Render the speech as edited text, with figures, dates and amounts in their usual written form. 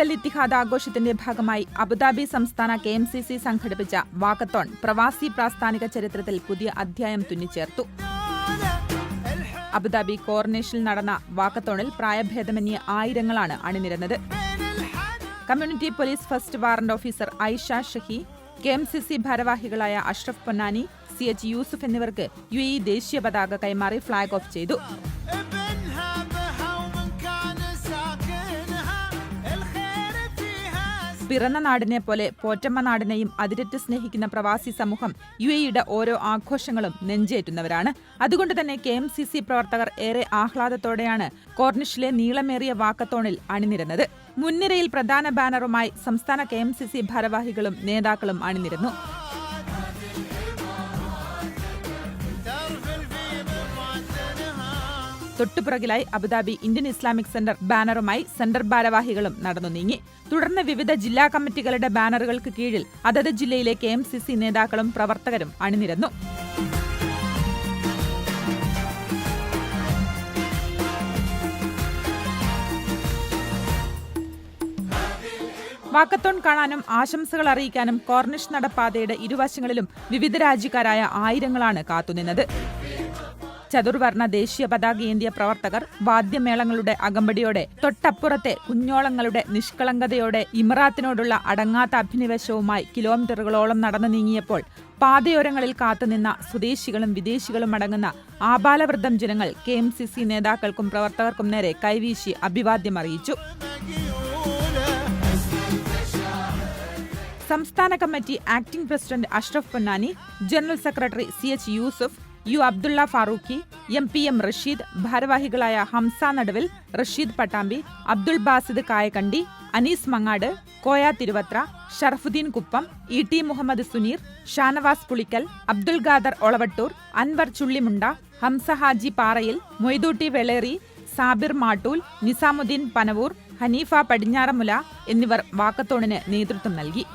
Eid Al Ittihad ആഘോഷത്തിന്റെ ഭാഗമായി Abu Dhabi സംസ്ഥാന KMCC സംഘടിപ്പിച്ച വാക്കത്തോൺ പ്രവാസി പ്രാസ്ഥാനിക ചരിത്രത്തിൽ പുതിയ അധ്യായം തുന്നിച്ചേർത്തു. അബുദാബി കോർണേഷനിൽ നടന്ന വാക്കത്തോണിൽ പ്രായഭേദമന്യേ ആയിരങ്ങളാണ് അണിനിരന്നത്. Community police first warrant officer Aisha Shahi, KMCC ഭാരവാഹികളായ അഷ്റഫ് പൊന്നാനി, CH യൂസുഫ് എന്നിവർക്ക് UAE ദേശീയ പതാക കൈമാറി ഫ്ളാഗ് ഓഫ് ചെയ്തു. പിറന്ന നാടിനെ പോലെ പോറ്റമ്മ നാടിനെയും അതിരറ്റ് സ്നേഹിക്കുന്ന പ്രവാസി സമൂഹം UAEയുടെ ഓരോ ആഘോഷങ്ങളും നെഞ്ചേറ്റുന്നവരാണ്. അതുകൊണ്ട് തന്നെ KMCC പ്രവർത്തകർ ഏറെ ആഹ്ലാദത്തോടെയാണ് കോർണിഷിലെ നീളമേറിയ വാക്കത്തോണിൽ അണിനിരന്നത്. മുൻനിരയിൽ പ്രധാന ബാനറുമായി സംസ്ഥാന KMCC ഭാരവാഹികളും നേതാക്കളും അണിനിരന്നു. തൊട്ടുപിറകിലായി അബുദാബി ഇന്ത്യൻ ഇസ്ലാമിക് സെന്റർ ബാനറുമായി സെന്റർ ഭാരവാഹികളും നടന്നു നീങ്ങി. തുടർന്ന് വിവിധ ജില്ലാ കമ്മിറ്റികളുടെ ബാനറുകൾക്ക് കീഴിൽ അതത് ജില്ലയിലെ KMCC നേതാക്കളും പ്രവർത്തകരും അണിനിരന്നു. വാക്കത്തോൺ കാണാനും ആശംസകൾ അറിയിക്കാനും കോർണിഷ് നടപ്പാതയുടെ ഇരുവശങ്ങളിലും വിവിധ രാജ്യക്കാരായ ആയിരങ്ങളാണ് കാത്തുനിന്നത്. ചതുർവർണ്ണ ദേശീയ പതാകയേന്തിയ പ്രവർത്തകർ വാദ്യമേളങ്ങളുടെ അകമ്പടിയോടെ തൊട്ടപ്പുറത്തെ കുഞ്ഞോളങ്ങളുടെ നിഷ്കളങ്കതയോടെ ഇമറാത്തിനോടുള്ള അടങ്ങാത്ത അഭിനിവേശവുമായി കിലോമീറ്ററുകളോളം നടന്നു നീങ്ങിയപ്പോൾ പാതയോരങ്ങളിൽ കാത്തുനിന്ന സ്വദേശികളും വിദേശികളും അടങ്ങുന്ന ആബാലവൃദ്ധം ജനങ്ങൾ KMCC നേതാക്കൾക്കും പ്രവർത്തകർക്കും നേരെ കൈവീശി അഭിവാദ്യം അറിയിച്ചു. സംസ്ഥാന committee acting president Ashraf Ponnani, general secretary CH Yusuf, U Abdulla Farooqui, MPM Rasheed, ഭാരവാഹികളായ ഹംസ നടുവിൽ, റഷീദ് പട്ടാമ്പി, അബ്ദുൾ ബാസിദ് കായകണ്ടി, അനീസ് മങ്ങാട്, കോയ തിരുവത്ര, ഷറഫുദ്ദീൻ കുപ്പം, ET മുഹമ്മദ് സുനീർ, ഷാനവാസ് പുളിക്കൽ, അബ്ദുൾ ഖാദർ ഒളവട്ടൂർ, അൻവർ ചുള്ളിമുണ്ട, ഹംസ ഹാജി പാറയിൽ, മൊയ്തൂട്ടി വെളേറി, സാബിർ മാട്ടൂൽ, നിസാമുദ്ദീൻ പനവൂർ, ഹനീഫ പടിഞ്ഞാറമുല എന്നിവർ വാക്കത്തോണിന് നേതൃത്വം നൽകി.